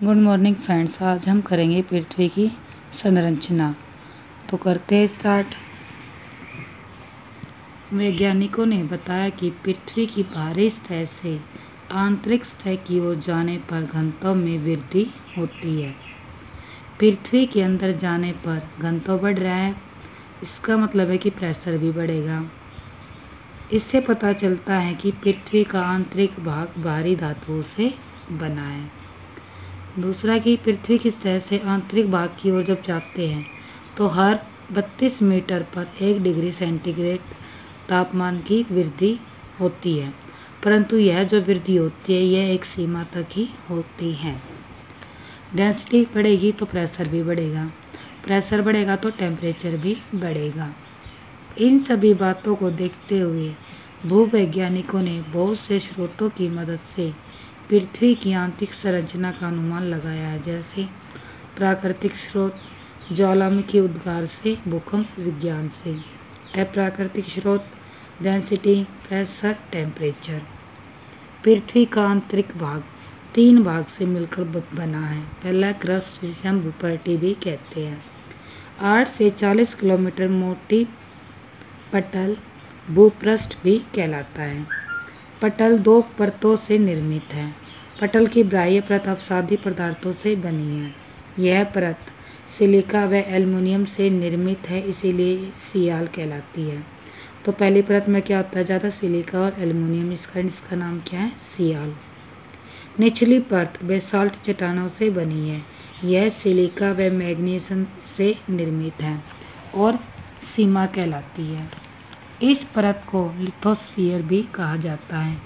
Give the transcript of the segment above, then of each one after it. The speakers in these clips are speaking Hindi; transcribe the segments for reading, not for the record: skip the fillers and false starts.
Good morning friends. आज हम करेंगे पृथ्वी की संरचना। तो करते हैं स्टार्ट। वैज्ञानिकों ने बताया कि पृथ्वी की बाहरी सतह से आंतरिक सतह की ओर जाने पर घनत्व में वृद्धि होती है। पृथ्वी के अंदर जाने पर घनत्व बढ़ रहा है, इसका मतलब है कि प्रेशर भी बढ़ेगा। इससे पता चलता है कि पृथ्वी का आंतरिक भाग बाहरी धातुओं से बना है। दूसरा कि पृथ्वी की सतह से आंतरिक भाग की ओर जब जाते हैं तो हर 32 मीटर पर 1 डिग्री सेंटीग्रेड तापमान की वृद्धि होती है, परंतु यह जो वृद्धि होती है यह एक सीमा तक ही होती है। डेंसिटी बढ़ेगी तो प्रेशर भी बढ़ेगा, प्रेशर बढ़ेगा तो टेम्परेचर भी बढ़ेगा। इन सभी बातों को देखते हुए भूवैज्ञानिकों ने बहुत से स्रोतों की मदद से पृथ्वी की आंतरिक संरचना का अनुमान लगाया है, जैसे प्राकृतिक स्रोत, ज्वालामुखी उद्गार से भूकंप विज्ञान से। अप्राकृतिक स्रोत, डेंसिटी, प्रेशर, टेम्परेचर। पृथ्वी का आंतरिक भाग 3 भाग से मिलकर बना है। पहला क्रस्ट, जिसे हम भूपर्टी भी कहते हैं। 8 से 40 किलोमीटर मोटी पटल भूपृष्ठ भी कहलाता है। पटल 2 परतों से निर्मित है। पटल की बाह्य परत अवसादी पदार्थों से बनी है। यह परत सिलिका व एल्युमिनियम से निर्मित है, इसीलिए सियाल कहलाती है। तो पहली परत में क्या होता है, ज़्यादा सिलिका और एल्युमिनियम, इसका नाम क्या है, सियाल। निचली परत बेसाल्ट चट्टानों से बनी है। यह सिलिका व मैग्नीशियम से निर्मित है और सीमा कहलाती है। इस परत को लिथोस्फीयर भी कहा जाता है।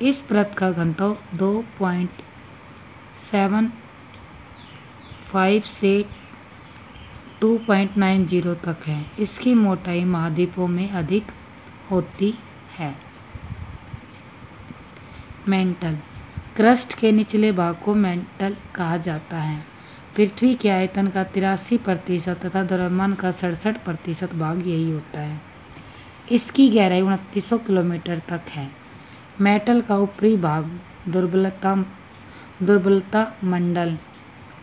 इस परत का घनत्व 2.75 से 2.90 तक है। इसकी मोटाई महाद्वीपों में अधिक होती है। मेंटल, क्रस्ट के निचले भाग को मेंटल कहा जाता है। पृथ्वी के आयतन का 83% तथा द्रव्यमान का 67% भाग यही होता है। इसकी गहराई 2900 किलोमीटर तक है। मेटल का ऊपरी भाग दुर्बलता मंडल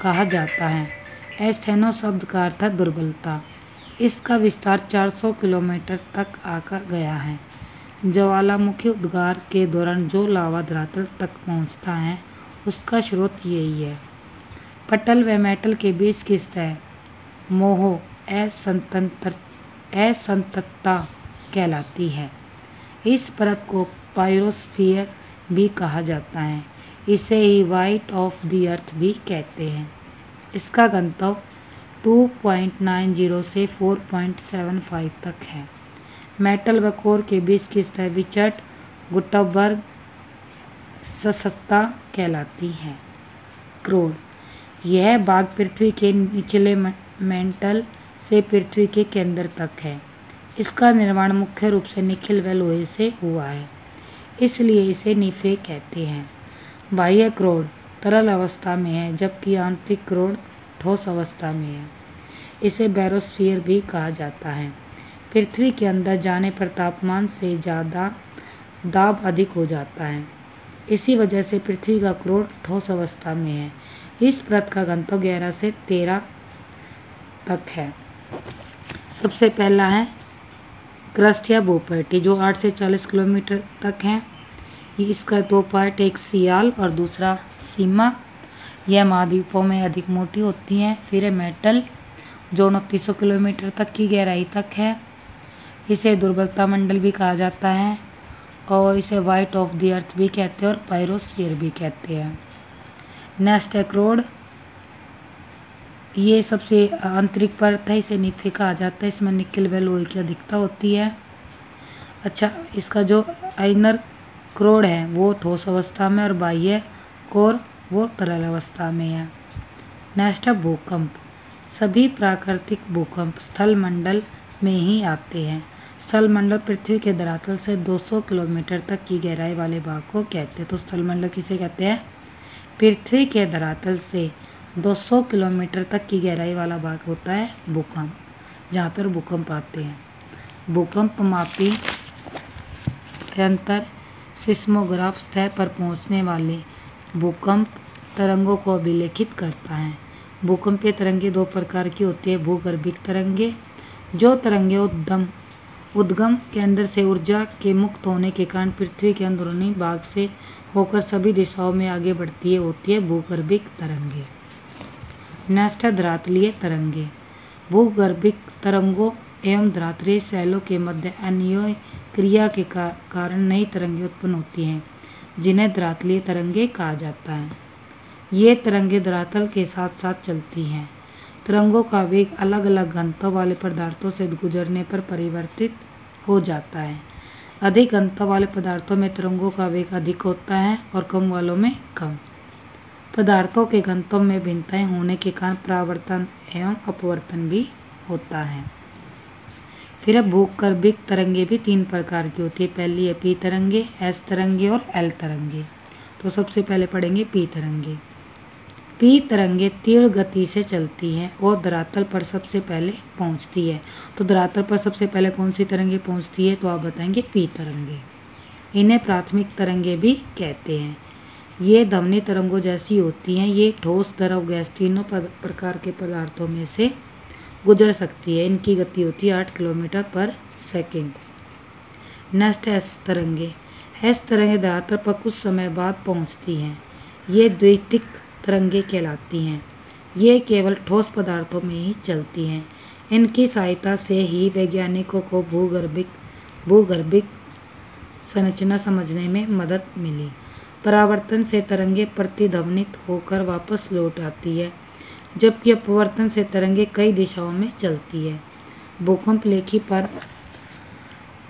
कहा जाता है। एस्थेनो शब्द का अर्थ है दुर्बलता। इसका विस्तार 400 किलोमीटर तक आका गया है। ज्वालामुखी उद्गार के दौरान जो लावा धरातल तक पहुंचता है उसका स्रोत यही है। पटल व मेटल के बीच की सतह मोहो असंततता कहलाती है। इस परत को पायरोस्फीयर भी कहा जाता है। इसे ही वाइट ऑफ द अर्थ भी कहते हैं। इसका घनत्व 2.90 से 4.75 तक है। मेटल व कोर के बीच की सतह विचर्ट गुटनबर्ग सत्ता कहलाती है। क्रोड, यह भाग पृथ्वी के निचले मेंटल से पृथ्वी के केंद्र तक है। इसका निर्माण मुख्य रूप से निकेल व लोहे से हुआ है, इसलिए इसे निफे कहते हैं। बाह्य क्रोड तरल अवस्था में है, जबकि आंतरिक क्रोड ठोस अवस्था में है। इसे बैरोस्फीयर भी कहा जाता है। पृथ्वी के अंदर जाने पर तापमान से ज़्यादा दाब अधिक हो जाता है। इसी वजह से पृथ्वी का क्रोड ठोस अवस्था में है। इस परत का घनत्व 11 से 13 तक है। सबसे पहला है क्रस्ट या भूपर्टी, जो 8 से 40 किलोमीटर तक है। इसका 2 पार्ट, एक सियाल और दूसरा सीमा। यह महाद्वीपों में अधिक मोटी होती हैं। फिर है मेटल, जो 2900 किलोमीटर तक की गहराई तक है। इसे दुर्बलता मंडल भी कहा जाता है और इसे वाइट ऑफ द अर्थ भी कहते हैं और पायरोस्फीयर भी कहते हैं। नेक्स्ट है क्रोड, ये सबसे आंतरिक परत है, इसे निफे कहा जाता है। इसमें निकेल व लोहे की अधिकता होती है। अच्छा, इसका जो आइनर क्रोड है वो ठोस अवस्था में और बाह्य कोर वो तरल अवस्था में है। नेक्स्ट है भूकंप। सभी प्राकृतिक भूकंप स्थल मंडल में ही आते हैं। स्थल मंडल पृथ्वी के धरातल से 200 किलोमीटर तक की गहराई वाले भाग को कहते हैं। तो स्थल मंडल किसे कहते हैं, पृथ्वी के धरातल से 200 किलोमीटर तक की गहराई वाला भाग होता है भूकंप, जहाँ पर भूकंप आते हैं। भूकंप मापी यंत्र सिस्मोग्राफ सतह पर पहुँचने वाले भूकंप तरंगों को अभिलेखित करता है। भूकंपीय तरंगे दो प्रकार की होती है। भूगर्भिक तरंगे, जो तरंगे उद्गम केंद्र से ऊर्जा के मुक्त होने के कारण पृथ्वी के अंदरूनी भाग से होकर सभी दिशाओं में आगे बढ़ती है, होती है भूगर्भिक तरंगे। नेक्स्ट है धरातलीय तरंगे। भूगर्भिक तरंगों एवं धरातलीय शैलों के मध्य अन्योन्य क्रिया के कारण नई तरंगें उत्पन्न होती हैं, जिन्हें धरातलीय तरंगे कहा जाता है। ये तरंगें धरातल के साथ साथ चलती हैं। तरंगों का वेग अलग अलग घनत्व वाले पदार्थों से गुजरने पर परिवर्तित हो जाता है। अधिक घनत्व वाले पदार्थों में तरंगों का वेग अधिक होता है और कम वालों में कम। पदार्थों के घनत्व में भिन्नताएं होने के कारण परावर्तन एवं अपवर्तन भी होता है। फिर भूगर्भिक तरंगे भी तीन प्रकार की होती है। पहली है पी तरंगे, एस तरंगे और एल तरंगे। तो सबसे पहले पढ़ेंगे पी तरंगे। पी तरंगे तीव्र गति से चलती हैं और धरातल पर सबसे पहले पहुंचती है। तो धरातल पर सबसे पहले कौन सी तरंगे पहुंचती है? तो आप बताएंगे पी तरंगे। इन्हें प्राथमिक तरंगे भी कहते हैं। ये ध्वनि तरंगों जैसी होती हैं। ये ठोस, द्रव, गैस तीनों प्रकार के पदार्थों में से गुजर सकती है। इनकी गति होती है 8 किलोमीटर पर सेकेंड। नेक्स्ट एस तरंगे। एस तरंगे धरातल पर कुछ समय बाद पहुंचती हैं। ये द्वितीयक तरंगे कहलाती हैं। ये केवल ठोस पदार्थों में ही चलती हैं। इनकी सहायता से ही वैज्ञानिकों को भूगर्भिक संरचना समझने में मदद मिली। परावर्तन से तरंगे प्रतिध्वनित होकर वापस लौट आती है, जबकि अपवर्तन से तरंगे कई दिशाओं में चलती है। भूकंप लेखी पर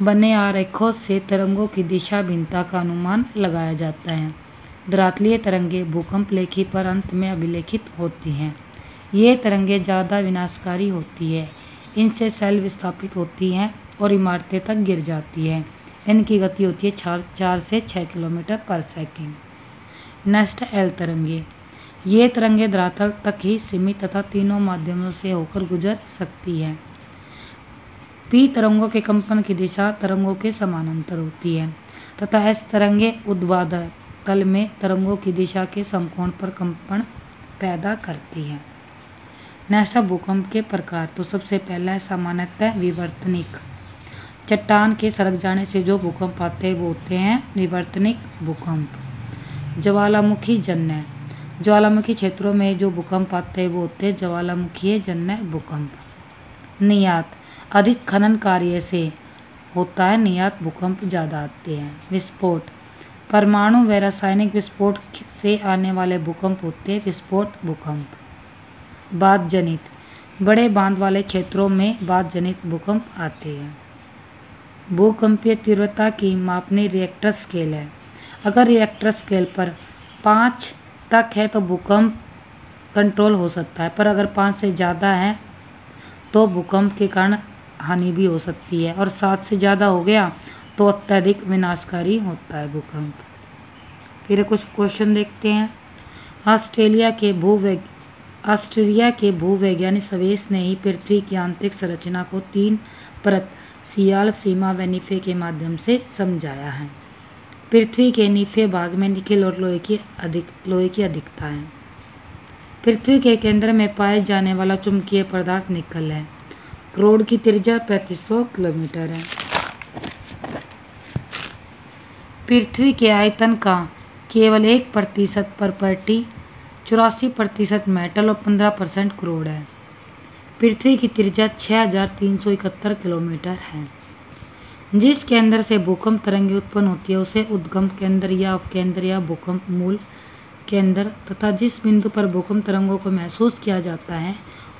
बने आरेखों से तरंगों की दिशा भिन्नता का अनुमान लगाया जाता है। धरातलीय तरंगे भूकंप लेखी पर अंत में अभिलेखित होती हैं। ये तरंगें ज़्यादा विनाशकारी होती है। इनसे सेल विस्थापित होती हैं और इमारतें तक गिर जाती हैं। इनकी गति होती है 4 से 6 किलोमीटर पर सेकेंड। नेक्स्ट एल तरंगे। ये तरंगें धरातल तक ही सीमित तथा तीनों माध्यमों से होकर गुजर सकती हैं। पी तरंगों के कंपन की दिशा तरंगों के समानांतर होती है तथा एस तरंगें ऊर्ध्वाधर तल में तरंगों की दिशा के समकोण पर कंपन पैदा करती हैं। नेक्स्ट भूकंप के प्रकार। तो सबसे पहला है सामान्यतः विवर्तनिक। चट्टान के सरक जाने से जो भूकंप आते हैं वो होते हैं विवर्तनिक भूकंप। ज्वालामुखी जन्य। ज्वालामुखी क्षेत्रों में जो भूकंप आते हैं वो होते हैं ज्वालामुखीय जन्य भूकंप। नियात। अधिक खनन कार्य से होता है नियात भूकंप ज़्यादा आते हैं। विस्फोट। परमाणु व रासायनिक विस्फोट से आने वाले भूकंप होते हैं विस्फोट भूकंप। बाध जनित। बड़े बांध वाले क्षेत्रों में बाध जनित भूकंप आते हैं। भूकंपीय तीव्रता की मापनी रिएक्टर स्केल है। अगर रिएक्टर स्केल पर 5 तक है तो भूकंप कंट्रोल हो सकता है, पर अगर 5 से ज़्यादा है तो भूकंप के कारण हानि भी हो सकती है, और 7 से ज़्यादा हो गया तो अत्यधिक विनाशकारी होता है भूकंप। फिर कुछ क्वेश्चन देखते हैं। ऑस्ट्रेलिया के भूवैज्ञानिक सर्वेश ने ही पृथ्वी की आंतरिक संरचना को 3 परत सियाल, सीमा व नीफे के माध्यम से समझाया है। पृथ्वी के नीफे भाग में निकेल और लोहे की अधिकता है। पृथ्वी के केंद्र में पाए जाने वाला चुंबकीय पदार्थ निकल है। क्रोड की त्रिज्या 3500 किलोमीटर है। पृथ्वी के आयतन का केवल 1% प्रॉपर्टी, 84% मेटल और 15% क्रोड है। पृथ्वी की त्रिज्या 6371 किलोमीटर है। जिस केंद्र से भूकंप तरंगे उत्पन्न होती है उसे उद्गम केंद्र या अपकेंद्र या भूकंप मूल केंद्र तथा जिस बिंदु पर भूकंप तरंगों को महसूस किया जाता है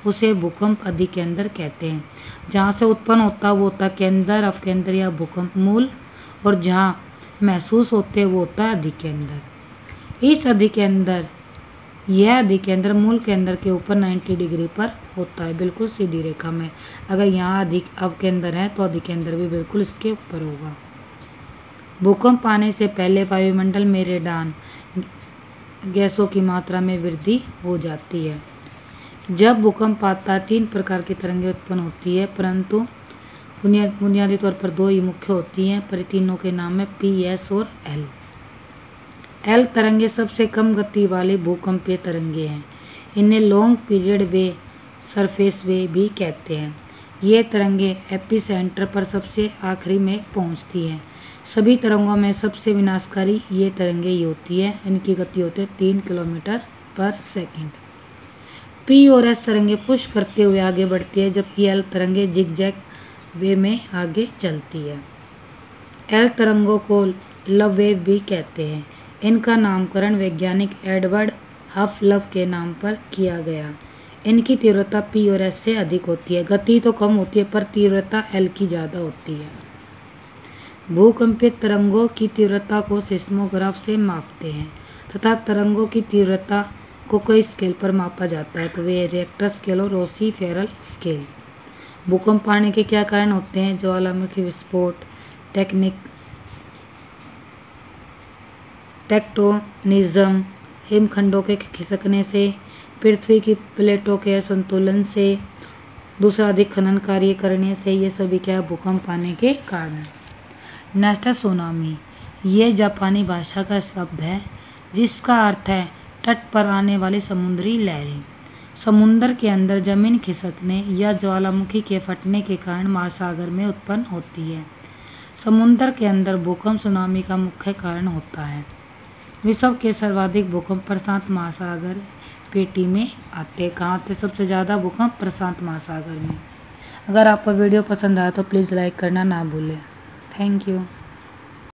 उसे भूकंप अधिकेंद्र कहते हैं। जहाँ से उत्पन्न होता है वो होता है केंद्र, अपकेंद्र या भूकंप मूल, और जहाँ महसूस होते हैं वो होता है अधिकेंद्र। यह अधिकेंद्र मूल केंद्र के ऊपर 90 डिग्री पर होता है, बिल्कुल सीधी रेखा में। अगर यहाँ अपकेंद्र है तो अधिकेंद्र भी बिल्कुल इसके ऊपर होगा। भूकंप आने से पहले वायुमंडल में रेडान गैसों की मात्रा में वृद्धि हो जाती है। जब भूकंप आता है 3 प्रकार की तरंगें उत्पन्न होती है, परंतु बुनियादी तौर पर 2 ही मुख्य होती हैं, पर तीनों के नाम है पी, एस और एल। एल तरंगे सबसे कम गति वाली भूकंपीय तरंगे हैं। इन्हें लॉन्ग पीरियड वे, सरफेस वे भी कहते हैं। ये तरंगे एपिसेंटर पर सबसे आखिरी में पहुंचती हैं। सभी तरंगों में सबसे विनाशकारी ये तरंगे ही होती है। इनकी गति होती है 3 किलोमीटर पर सेकंड। पी और एस तरंगे पुश करते हुए आगे बढ़ती है, जबकि एल तरंगे जिगजैग वे में आगे चलती है। एल तरंगों को लव वेव भी कहते हैं। इनका नामकरण वैज्ञानिक एडवर्ड हफ-लव के नाम पर किया गया। इनकी तीव्रता पी और एस से अधिक होती है। गति तो कम होती है पर तीव्रता एल की ज़्यादा होती है। भूकंपीय तरंगों की तीव्रता को सिस्मोग्राफ से मापते हैं तथा तरंगों की तीव्रता को कई स्केल पर मापा जाता है, तो वे रिएक्टर स्केल और रोसी-फेरल स्केल। भूकंप आने के क्या कारण होते हैं? ज्वालामुखी विस्फोट, टेक्टोनिज्म, हिमखंडों के खिसकने से, पृथ्वी की प्लेटों के असंतुलन से, दूसरा अधिक खनन कार्य करने से, ये सभी क्या भूकंप आने के कारण। नेक्स्ट है सुनामी। ये जापानी भाषा का शब्द है जिसका अर्थ है तट पर आने वाली समुद्री लहरें। समुद्र के अंदर जमीन खिसकने या ज्वालामुखी के फटने के कारण महासागर में उत्पन्न होती है। समुद्र के अंदर भूकंप सुनामी का मुख्य कारण होता है। विश्व के सर्वाधिक भूकंप प्रशांत महासागर पेटी में आते। कहाँ आते सबसे ज़्यादा भूकंप? प्रशांत महासागर में। अगर आपको वीडियो पसंद आया तो प्लीज़ लाइक करना ना भूलें। Thank you.